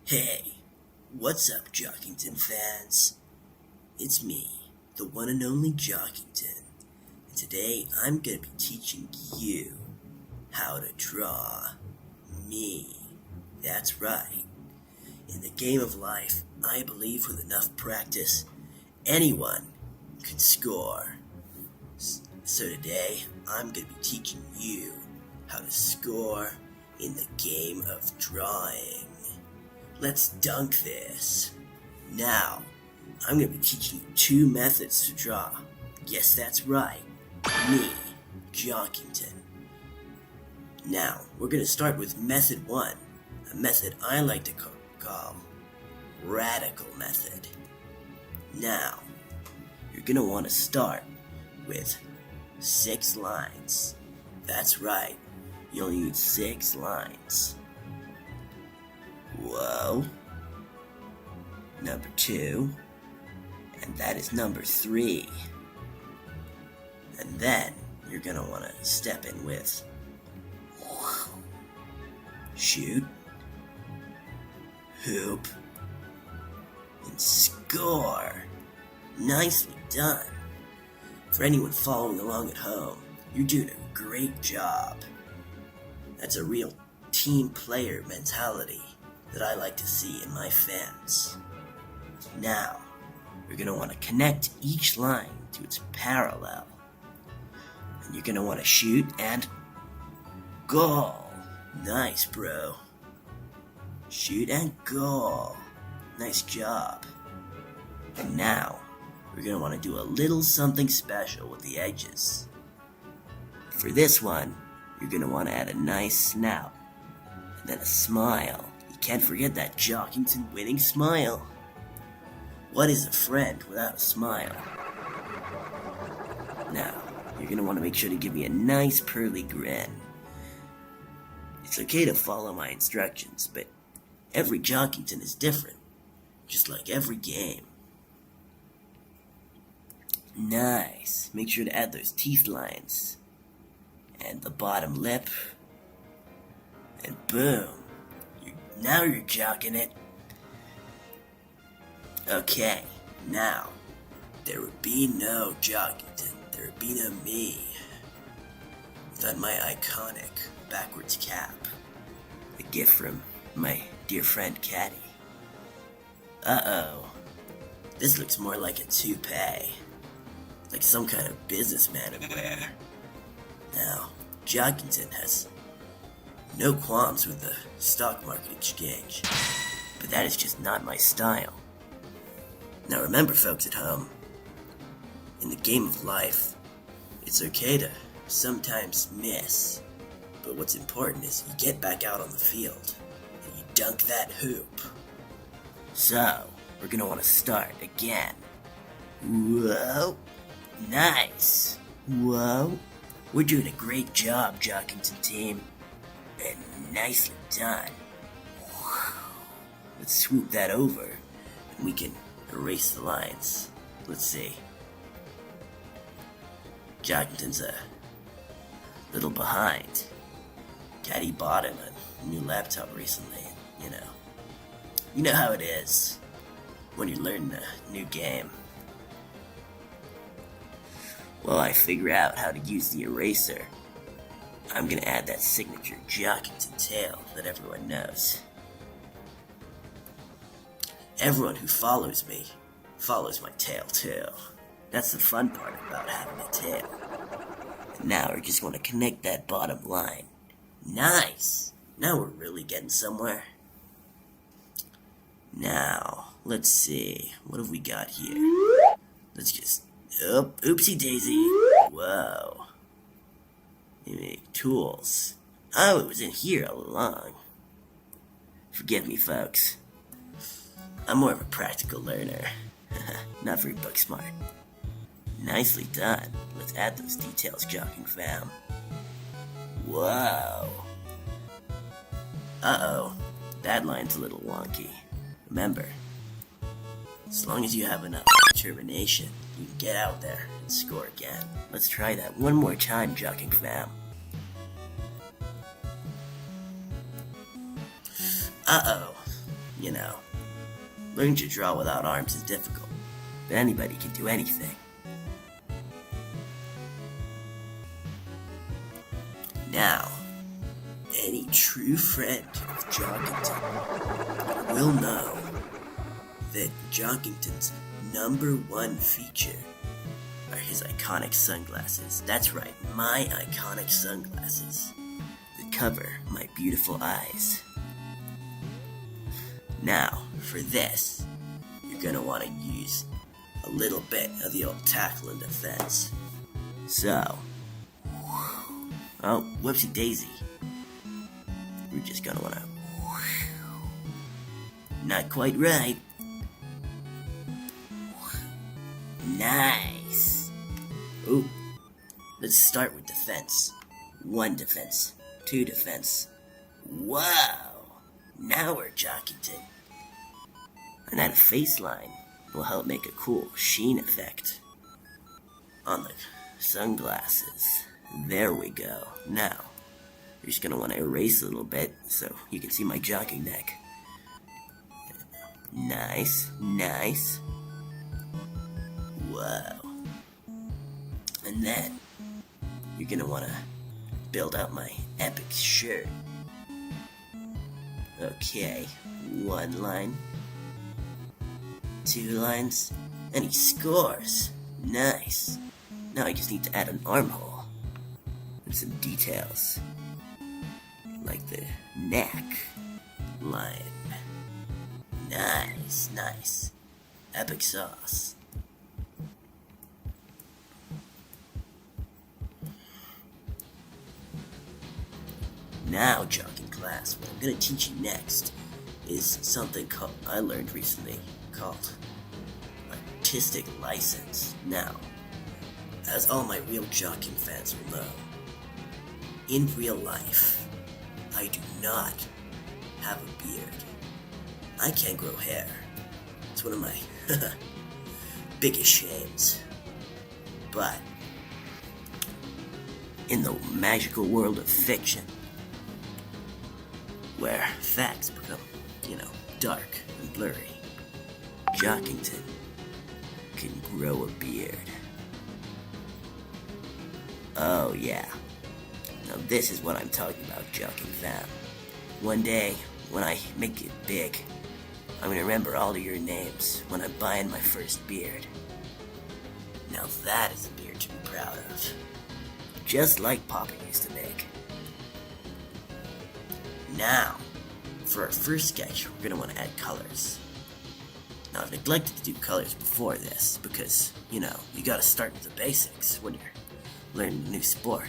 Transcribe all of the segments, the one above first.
Hey, what's up, Jockington fans? It's me, the one and only Jockington, and today I'm going to be teaching you how to draw me. That's right. In the game of life, I believe with enough practice, anyone can score. So today, I'm going to be teaching you how to score in the game of drawing. Let's dunk this. Now, I'm going to be teaching you two methods to draw. Yes, that's right. Me, Jockington. Now, we're going to start with method 1, a method I like to call radical method. Now, you're going to want to start with 6 lines. That's right. You only need 6 lines. Whoa. Number 2. And that is number 3. And then you're going to want to step in with shoot, hoop, and score. Nicely done. For anyone following along at home, you're doing a great job. That's a real team player mentality that I like to see in my fans. Now, you're going to want to connect each line to its parallel. And you're going to want to shoot and goal. Nice, bro. Shoot and goal. Nice job. And now, we're going to want to do a little something special with the edges. For this one, you're going to want to add a nice snout. And then a smile. You can't forget that Jockington winning smile. What is a friend without a smile? Now, you're going to want to make sure to give me a nice pearly grin. It's okay to follow my instructions, but every Jockington is different, just like every game. Nice. Make sure to add those teeth lines. And the bottom lip. And boom. Now you're jocking it. Okay, now, there would be no Jockington. There would be no me without my iconic backwards cap. A gift from my dear friend Caddy. Uh-oh. This looks more like a toupee. Like some kind of businessman would wear. Now, Jockington has no qualms with the stock market exchange, but that is just not my style. Now remember, folks at home, in the game of life, it's okay to sometimes miss, but what's important is you get back out on the field and you dunk that hoop. So, we're gonna want to start again. Whoa, nice. Whoa, we're doing a great job, Jockington team, and nicely done. Let's swoop that over and we can erase the lines. Let's see. Jockington's a little behind. Caddy bought him a new laptop recently. You know how it is when you're learning a new game. While I figure out how to use the eraser, I'm gonna add that signature Jockington tail that everyone knows. Everyone who follows me follows my tail too. That's the fun part about having a tail. And now we're just going to connect that bottom line. Nice! Now we're really getting somewhere. Now, let's see. What have we got here? Let's just... oopsie daisy. Whoa. Tools. Oh, it was in here all along. Forgive me, folks. I'm more of a practical learner. Not very book smart. Nicely done. Let's add those details, Jocking fam. Whoa. Uh-oh. That line's a little wonky. Remember, as long as you have enough determination, you can get out there and score again. Let's try that one more time, Jocking fam. Uh-oh. you know, learning to draw without arms is difficult, but anybody can do anything. Now, any true friend of Jockington will know that Jockington's #1 feature are his iconic sunglasses. That's right, my iconic sunglasses that cover my beautiful eyes. Now, for this, you're gonna want to use a little bit of the old tackle and defense. So, oh, whoopsie daisy. We're just gonna wanna, not quite right. Nice. Ooh, let's start with defense. 1 defense, 2 defense. Wow, now we're Jockington. And that face line will help make a cool sheen effect on the sunglasses. There we go. Now, you're just gonna want to erase a little bit so you can see my jockey neck. Nice, nice. Whoa. And then, you're gonna want to build out my epic shirt. Okay, 1 line, 2 lines, and he scores. Nice. Now I just need to add an armhole and some details, like the neck line. Nice, nice. Epic sauce. Now, jogging class, what I'm going to teach you next is something I learned recently called artistic license. Now, as all my real jogging fans will know, in real life, I do not have a beard. I can't grow hair. It's one of my biggest shames. But in the magical world of fiction, where facts become, dark and blurry, Jockington can grow a beard. Oh yeah. Now this is what I'm talking about, Jogging fam. One day, when I make it big, I'm gonna remember all of your names when I'm buying my first beard. Now that is a beard to be proud of. Just like Papa used to make. Now, for our first sketch, we're gonna want to add colors. Now, I've neglected to do colors before this because, you gotta start with the basics when you're learning a new sport.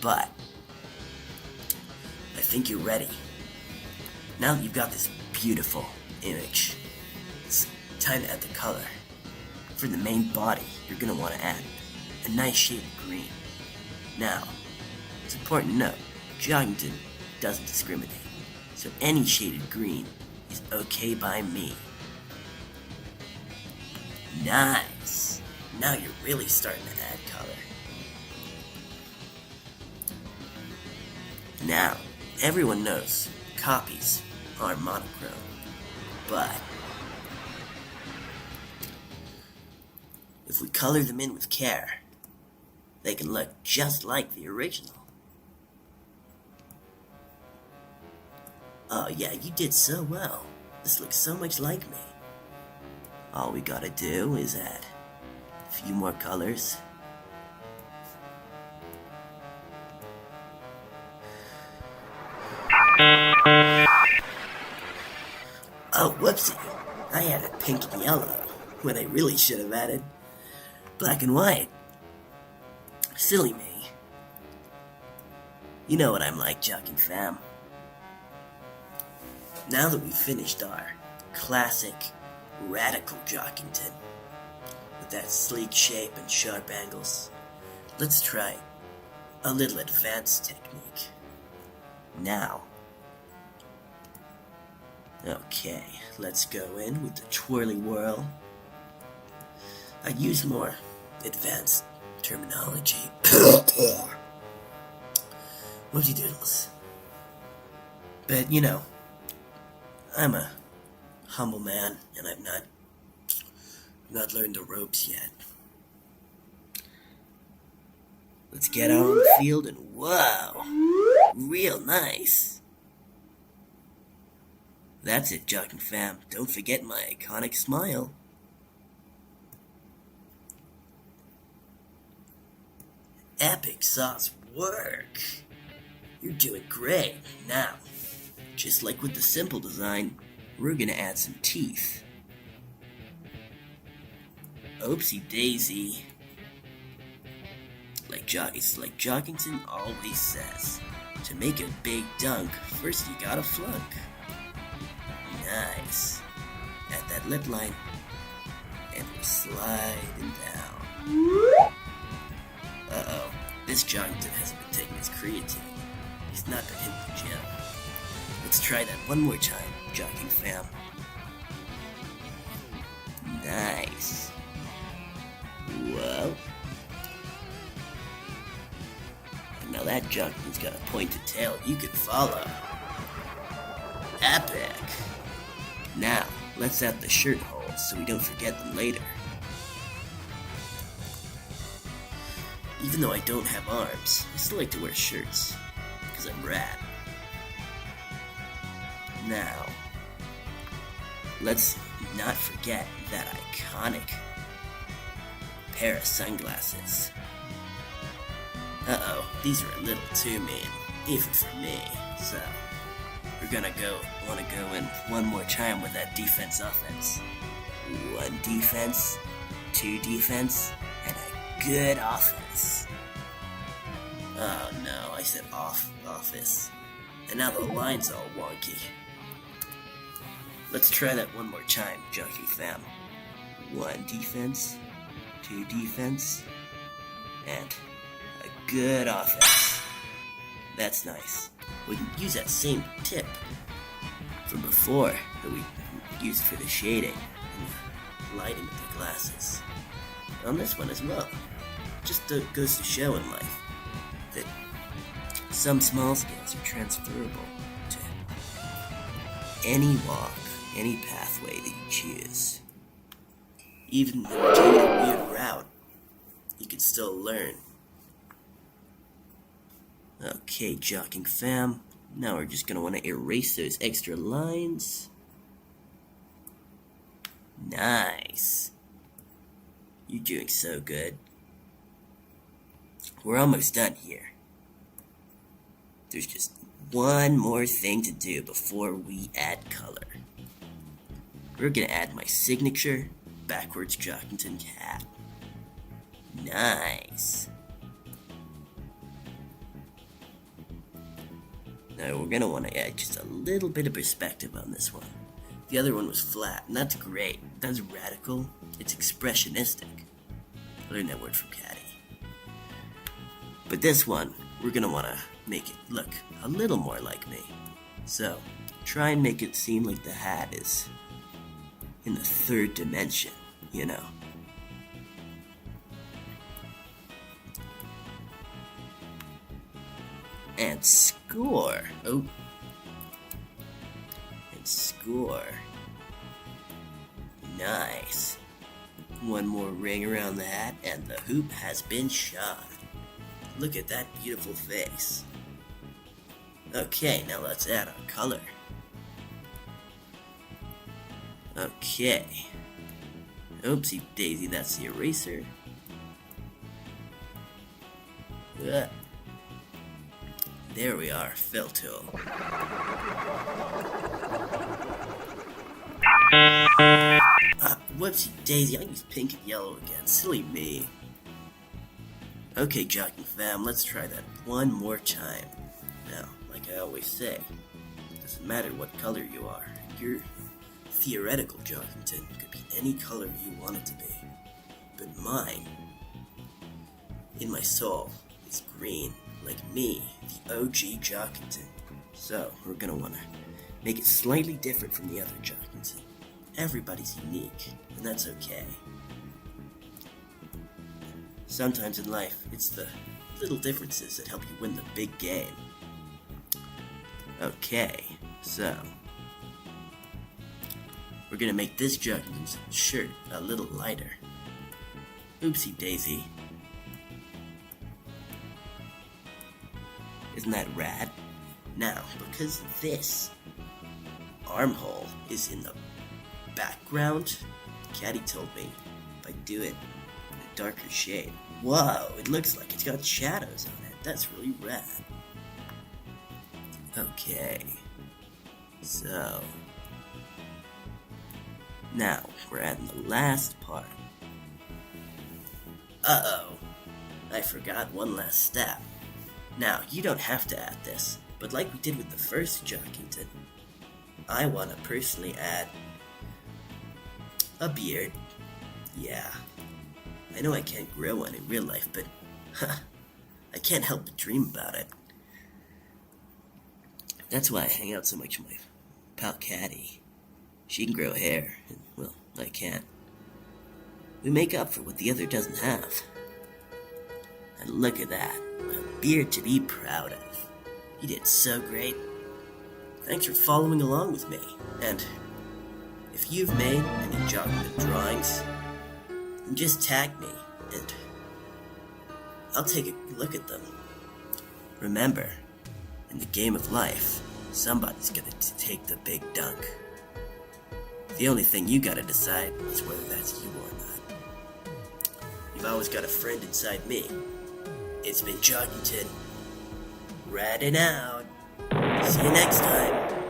But, I think you're ready. Now that you've got this beautiful image, it's time to add the color. For the main body, you're gonna want to add a nice shade of green. Now, it's important to note, Jockington doesn't discriminate, so any shaded green is okay by me. Nice! Now you're really starting to add color. Now, everyone knows copies are monochrome, but if we color them in with care, they can look just like the original. Oh yeah, you did so well. This looks so much like me. All we gotta do is add a few more colors. Oh, whoopsie. I added pink and yellow when I really should have added black and white. Silly me. You know what I'm like, Jogging fam. Now that we've finished our classic radical Jockington with that sleek shape and sharp angles, let's try a little advanced technique. Now, okay, let's go in with the twirly whirl. I use more advanced terminology. Whoopsie doodles. But I'm a humble man, and I've not learned the ropes yet. Let's get out on the field and whoa! Real nice! That's it, Jockin' fam. Don't forget my iconic smile. Epic sauce work! You're doing great. Now, just like with the simple design, we're gonna add some teeth. Oopsie daisy. It's like Jockington always says. To make a big dunk, first you gotta flunk. Nice. At that lip line, and we're sliding down. Uh-oh, this Jockington hasn't been taking his creatine. He's not been hitting the gym. Let's try that one more time, Jocking fam. Nice. Whoa. And now that Jockington's got a pointed tail you can follow. Epic. Now, let's add the shirt holes so we don't forget them later. Even though I don't have arms, I still like to wear shirts, because I'm rad. Now, let's not forget that iconic pair of sunglasses. Uh-oh, these are a little too mean, even for me, so we're gonna wanna go in one more time with that defense-offense. 1 defense, 2 defense, and a good offense. Oh no, I said office. And now the line's all wonky. Let's try that one more time, Jockey fam. 1 defense, 2 defense, and a good offense. That's nice. We can use that same tip from before that we used for the shading and the lighting of the glasses on this one as well. Just goes to show in life that some small skills are transferable to any walk, any pathway that you choose. Even when you take a weird route, you can still learn. Okay, Jocking fam, now we're just gonna want to erase those extra lines. Nice. You're doing so good. We're almost done here. There's just one more thing to do before we add color. We're gonna add my signature backwards Jockington cap. Nice. Now we're gonna want to add just a little bit of perspective on this one. The other one was flat, and that's great. That's radical. It's expressionistic. I learned that word from Caddy. But this one, we're gonna want to make it look a little more like me. So, try and make it seem like the hat is in the 3rd dimension, you know. And score. Oh. And score. Nice. One more ring around the hat, and the hoop has been shot. Look at that beautiful face. Okay, now let's add our color. Okay. Oopsie daisy, that's the eraser. Ugh. There we are, fill tool. Whoopsie daisy, I used pink and yellow again. Silly me. Okay, Jocking fam, let's try that one more time. Now, like I always say, it doesn't matter what color you are. Your theoretical Jockington could be any color you want it to be. But mine, in my soul, is green, like me, the OG Jockington. So, we're gonna wanna make it slightly different from the other Jockington. Everybody's unique, and that's okay. Sometimes in life, it's the little differences that help you win the big game. Okay, so we're gonna make this Jockington's shirt a little lighter. Oopsie daisy. Isn't that rad? Now, because this armhole is in the background, Caddy told me if I do it in a darker shade. Whoa, it looks like it's got shadows on it. That's really rad. Okay, so now we're adding the last part. Uh-oh, I forgot one last step. Now, you don't have to add this, but like we did with the first Jockington, I want to personally add a beard. Yeah, I know I can't grow one in real life, but I can't help but dream about it. That's why I hang out so much with my pal Caddy. She can grow hair, and, well, I can't. We make up for what the other doesn't have. And look at that, a beard to be proud of. You did so great. Thanks for following along with me, and if you've made any Jockington drawings, then just tag me, and I'll take a look at them. Remember, in the game of life, somebody's gonna take the big dunk. The only thing you gotta decide is whether that's you or not. You've always got a friend inside me. It's been Jockington. Ratting out. See you next time.